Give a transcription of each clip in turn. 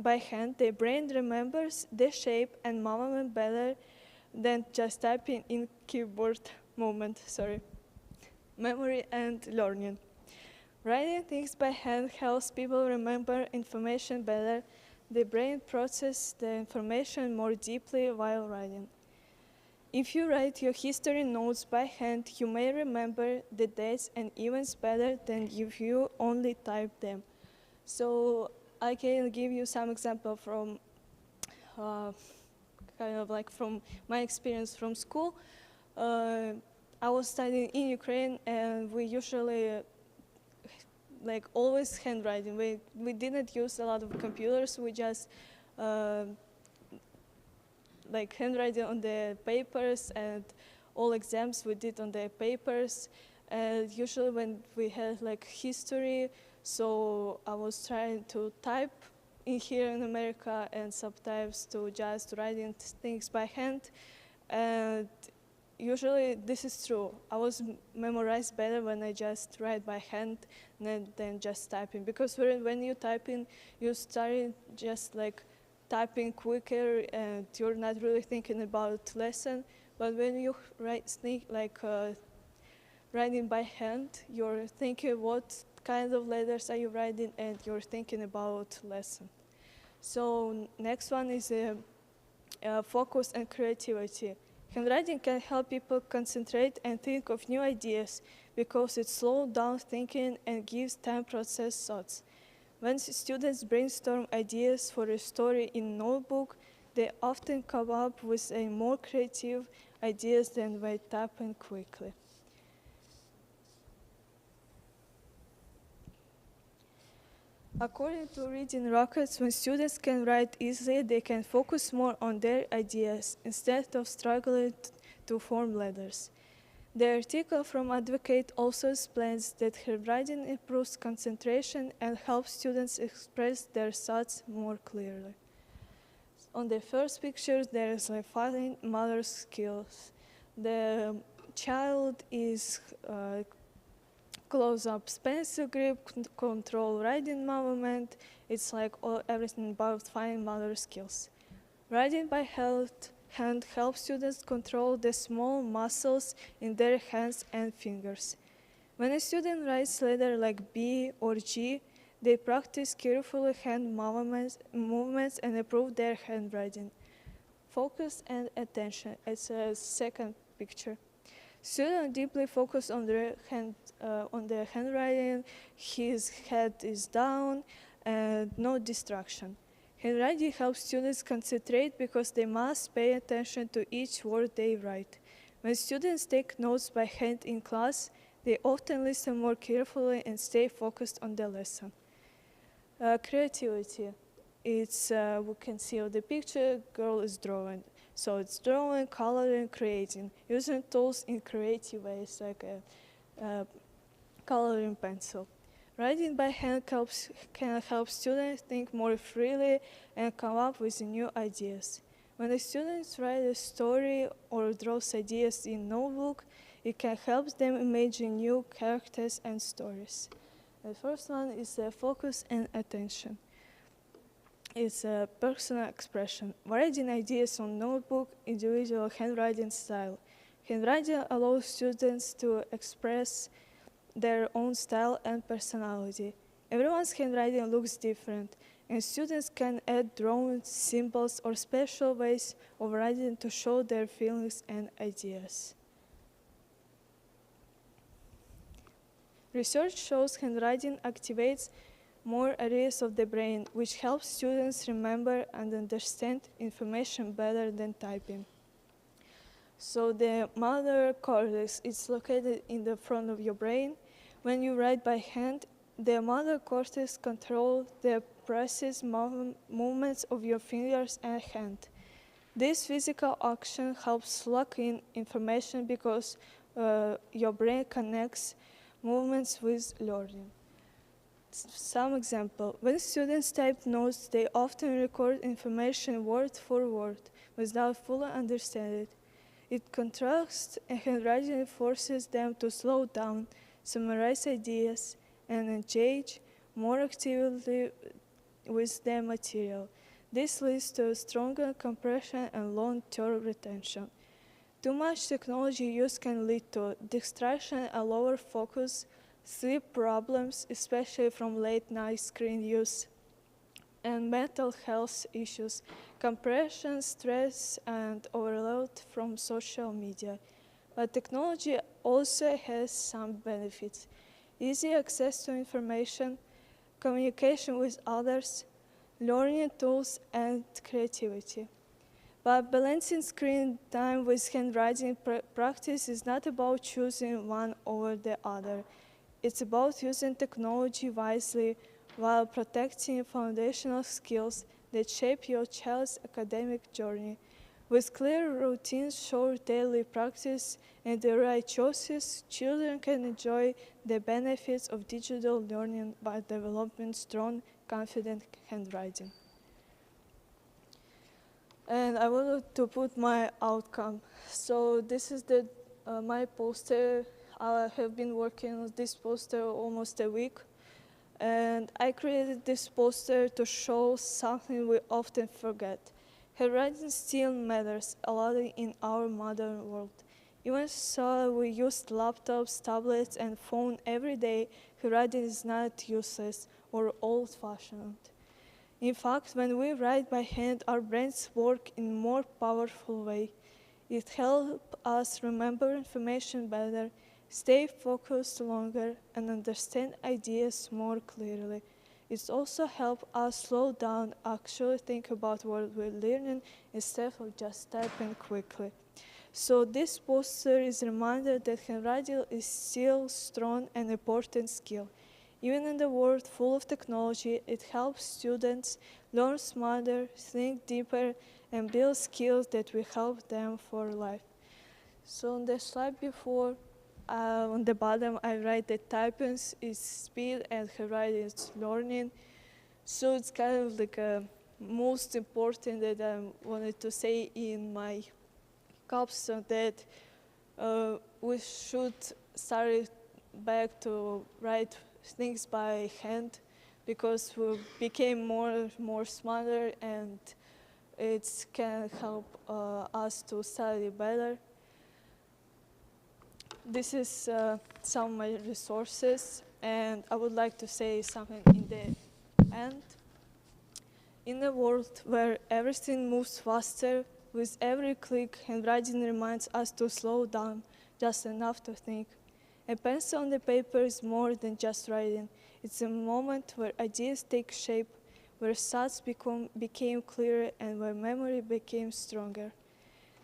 by hand, the brain remembers the shape and movement better than just typing in keyboard movement. Memory and learning. Writing things by hand helps people remember information better. The brain processes the information more deeply while writing. If you write your history notes by hand, you may remember the dates and events better than if you only type them. So I can give you some example from from my experience from school. I was studying in Ukraine, and we usually always handwriting. We didn't use a lot of computers. We just handwriting on the papers, and all exams we did on the papers. And usually when we had history, so I was trying to type in here in America, and sometimes to just writing things by hand. And usually this is true. I was memorized better when I just write by hand than just typing, because when you typing, you start just typing quicker, and you're not really thinking about lesson. But when you writing by hand, you're thinking what kind of letters are you writing, and you're thinking about lesson. So next one is focus and creativity. Handwriting can help people concentrate and think of new ideas because it slows down thinking and gives time to process thoughts. When students brainstorm ideas for a story in notebook, they often come up with a more creative ideas than by typing quickly. According to Reading Rockets, when students can write easily, they can focus more on their ideas instead of struggling to form letters. The article from Advocate also explains that handwriting improves concentration and helps students express their thoughts more clearly. On the first picture, there is fine motor skills. The child is close-up pencil grip, control writing movement. It's everything about fine motor skills. Writing by hand helps students control the small muscles in their hands and fingers. When a student writes letters like B or G, they practice careful hand movements and improve their handwriting. Focus and attention. It's a second picture. Students deeply focus on their handwriting. His head is down and no distraction. Handwriting helps students concentrate because they must pay attention to each word they write. When students take notes by hand in class, they often listen more carefully and stay focused on the lesson. Creativity. It's we can see on the picture, girl is drawing. So it's drawing, coloring, creating, using tools in creative ways like a coloring pencil. Writing by hand can help students think more freely and come up with new ideas. When the students write a story or draws ideas in notebook, it can help them imagine new characters and stories. The first one is focus and attention. It's a personal expression. Writing ideas on notebook, individual handwriting style. Handwriting allows students to express their own style and personality. Everyone's handwriting looks different, and students can add drawings, symbols, or special ways of writing to show their feelings and ideas. Research shows handwriting activates more areas of the brain, which helps students remember and understand information better than typing. So the motor cortex is located in the front of your brain. When you write by hand, the motor cortex controls the precise movements of your fingers and hand. This physical action helps lock in information because your brain connects movements with learning. Some example, when students type notes, they often record information word for word without fully understanding it. It contrasts and handwriting forces them to slow down, summarize ideas, and engage more actively with the material. This leads to stronger compression and long-term retention. Too much technology use can lead to distraction and lower focus, sleep problems, especially from late night screen use, and mental health issues, compression, stress, and overload from social media. But technology also has some benefits. Easy access to information, communication with others, learning tools, and creativity. But balancing screen time with handwriting practice is not about choosing one over the other. It's about using technology wisely while protecting foundational skills that shape your child's academic journey. With clear routines, short daily practice, and the right choices, children can enjoy the benefits of digital learning by developing strong, confident handwriting. And I wanted to put my outcome. So this is my poster. I have been working on this poster almost a week. And I created this poster to show something we often forget. Handwriting still matters a lot in our modern world. Even so we use laptops, tablets, and phone every day, handwriting is not useless or old-fashioned. In fact, when we write by hand, our brains work in a more powerful way. It helps us remember information better, stay focused longer, and understand ideas more clearly. It also helps us slow down, actually think about what we're learning instead of just typing quickly. So this poster is a reminder that handwriting is still strong and important skill. Even in the world full of technology, it helps students learn smarter, think deeper, and build skills that will help them for life. So on the slide before, on the bottom, I write that typing is speed and handwriting is learning. So it's kind of like most important that I wanted to say in my capstone that we should start back to write things by hand because we became more smarter and it can help us to study better. This is some of my resources, and I would like to say something in the end. In a world where everything moves faster, with every click, handwriting reminds us to slow down just enough to think. A pencil on the paper is more than just writing. It's a moment where ideas take shape, where thoughts became clearer, and where memory became stronger.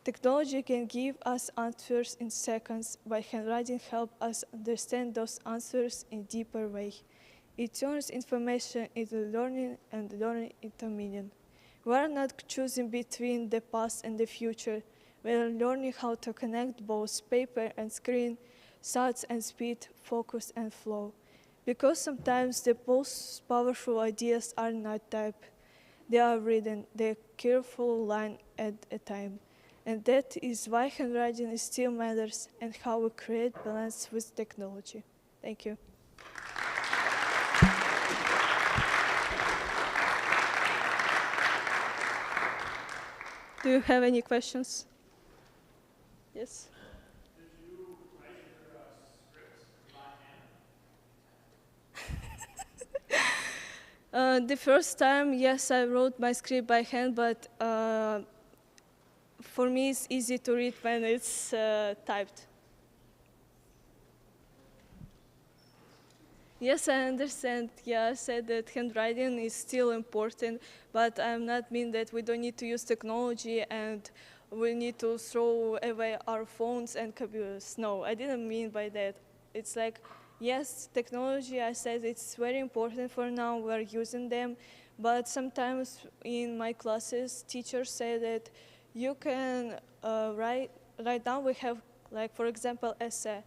Technology can give us answers in seconds, but handwriting helps us understand those answers in a deeper way. It turns information into learning and learning into meaning. We are not choosing between the past and the future. We are learning how to connect both paper and screen, thoughts and speed, focus and flow. Because sometimes the most powerful ideas are not typed. They are written, they careful line at a time. And that is why handwriting still matters and how we create balance with technology. Thank you. Do you have any questions? Yes? Did you write your scripts by hand? The first time, yes, I wrote my script by hand, but for me it's easy to read when it's typed. Yes, I understand. Yeah, I said that handwriting is still important, but I'm not mean that we don't need to use technology and we need to throw away our phones and computers. No, I didn't mean by that. It's like, yes, technology, I said it's very important for now, we're using them, but sometimes in my classes, teachers say that you can write down, we have, like, for example, essay.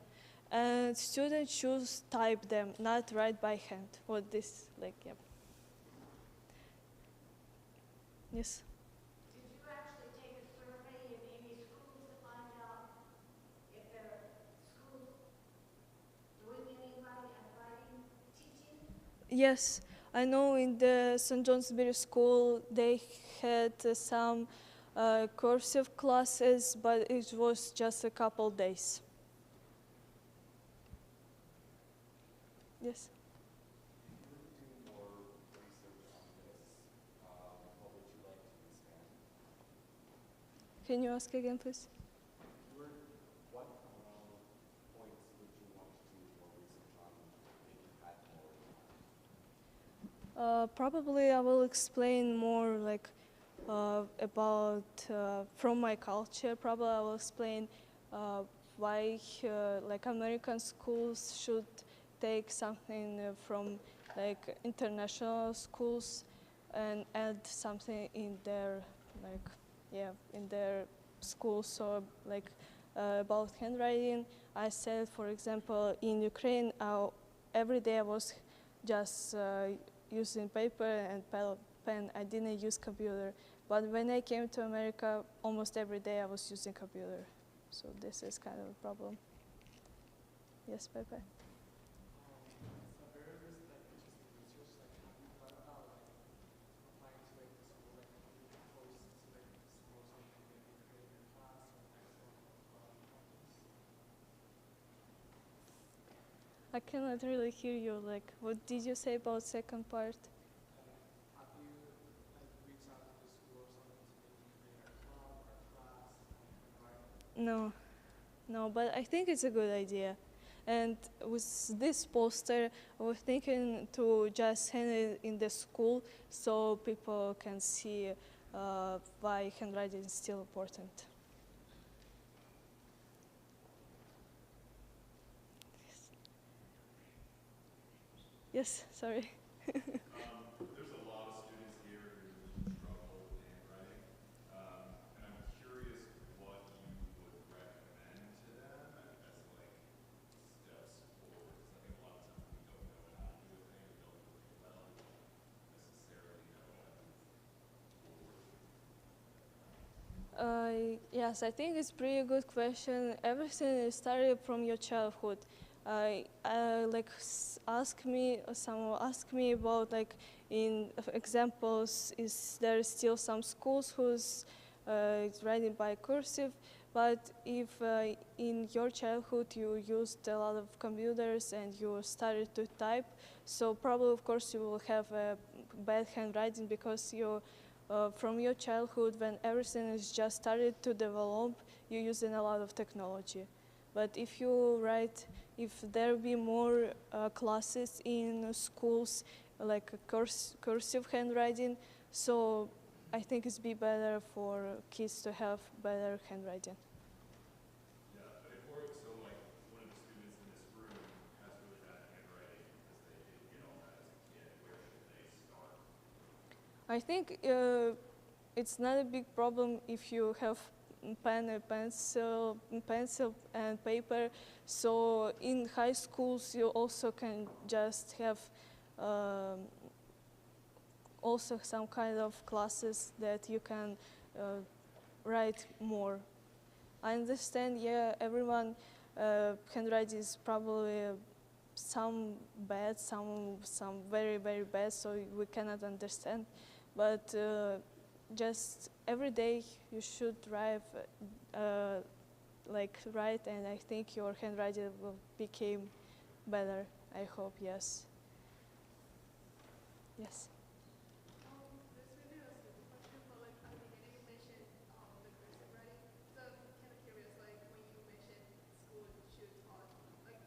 And students choose type them, not write by hand. What this, like, yeah. Yes? Did you actually take a survey in any schools to find out if there are schools doing any writing, teaching? Yes. I know in the St. Johnsbury School they had some cursive classes, but it was just a couple days. Yes. Can you ask again, please? Probably I will explain more like about from my culture. Probably I will explain why like American schools should take something from like international schools and add something in their like in their schools. So like about handwriting, I said for example in Ukraine every day I was just using paper and pen. I didn't use computer. But when I came to America, almost every day I was using computer. So this is kind of a problem. Yes, Pepe? I cannot really hear you. Like, what did you say about second part? No, no, but I think it's a good idea. And with this poster, I was thinking to just hang it in the school so people can see why handwriting is still important. Yes, sorry. There's a lot of students here who struggle with handwriting, and I'm curious what you would recommend to them as like steps forward. Because I think a lot of times we don't know how to do a thing, we don't do it well, we don't necessarily know how to move forward. Yes, I think it's pretty good question. Everything is started from your childhood. Someone asked me about like in examples, is there still some schools who's writing by cursive? But if in your childhood you used a lot of computers and you started to type, so probably of course you will have a bad handwriting because you from your childhood when everything is just started to develop, you're using a lot of technology. But if there be more classes in schools like cursive handwriting, so I think it's be better for kids to have better handwriting. Yeah, but if we're, so like one of the students in this room has really bad handwriting because they didn't get all that as a kid, where should they start? I think it's not a big problem if you have pencil and paper. So in high schools, you also can just have also some kind of classes that you can write more. I understand, yeah, everyone handwriting is probably some bad, some very, very bad, so we cannot understand. But just every day you should write, and I think your handwriting will become better. I hope, yes. Yes. This maybe was a question, but like at the beginning you mentioned the cursive writing. So I'm kind of curious, like when you mentioned school should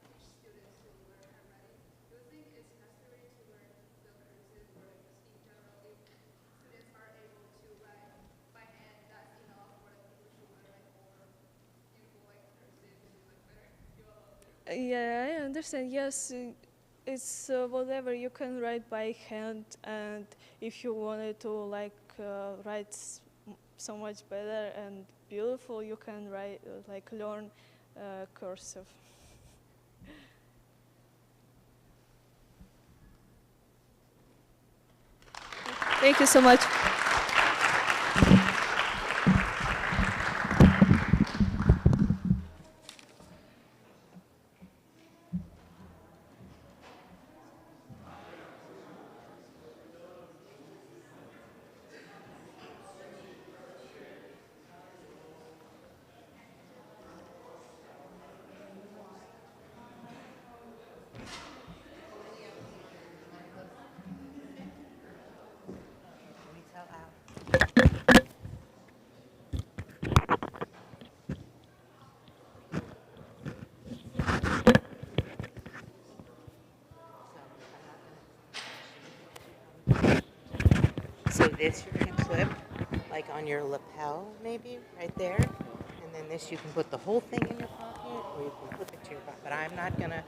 teach students to learn handwriting. Do you think it's necessary to learn the cursive, or like just in general, if students are able to write by hand, that's enough, or like people should learn like more beautiful like cursive to like better develop their. Yeah, I understand. Yes, it's whatever you can write by hand, and if you wanted to write so much better and beautiful, you can learn cursive. Thank you so much. So this you're going to clip like on your lapel, maybe right there. And then this you can put the whole thing in your pocket, or you can clip it to your pocket. But I'm not going to.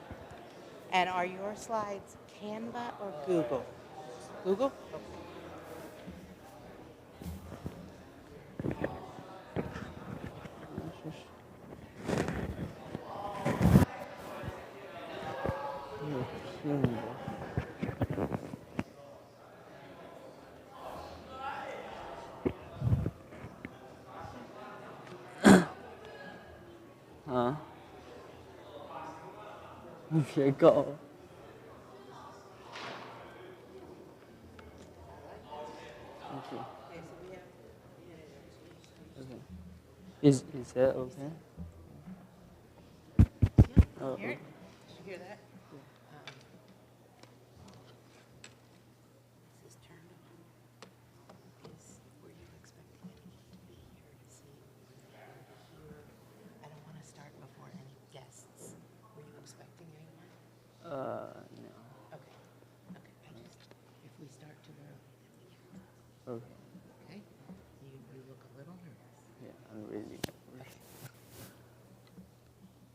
And are your slides Canva or Google? Google? Okay. Huh? Okay, go. Okay. Okay. Is that okay? Oh, Hear it? Did you hear that? This is turned on. Were you expecting anyone to be here to see? I don't want to start before any guests. Were you expecting anyone? no. Okay. Okay. If we start too early, then we can't. Okay. Okay? You look a little nervous. Yeah, I'm ready. Okay.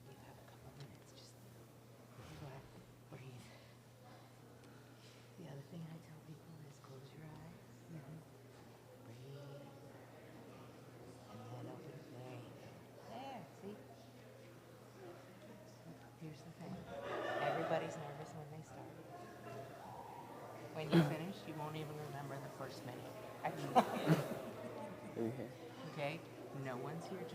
You have a couple minutes. Just relax, breathe. The other thing I tell people is close your eyes. Breathe. And then open. There you go. There, see? Here's the thing. Everybody's nervous when they start. When you finish, you won't even remember the first minute. Okay. Okay? No one's here to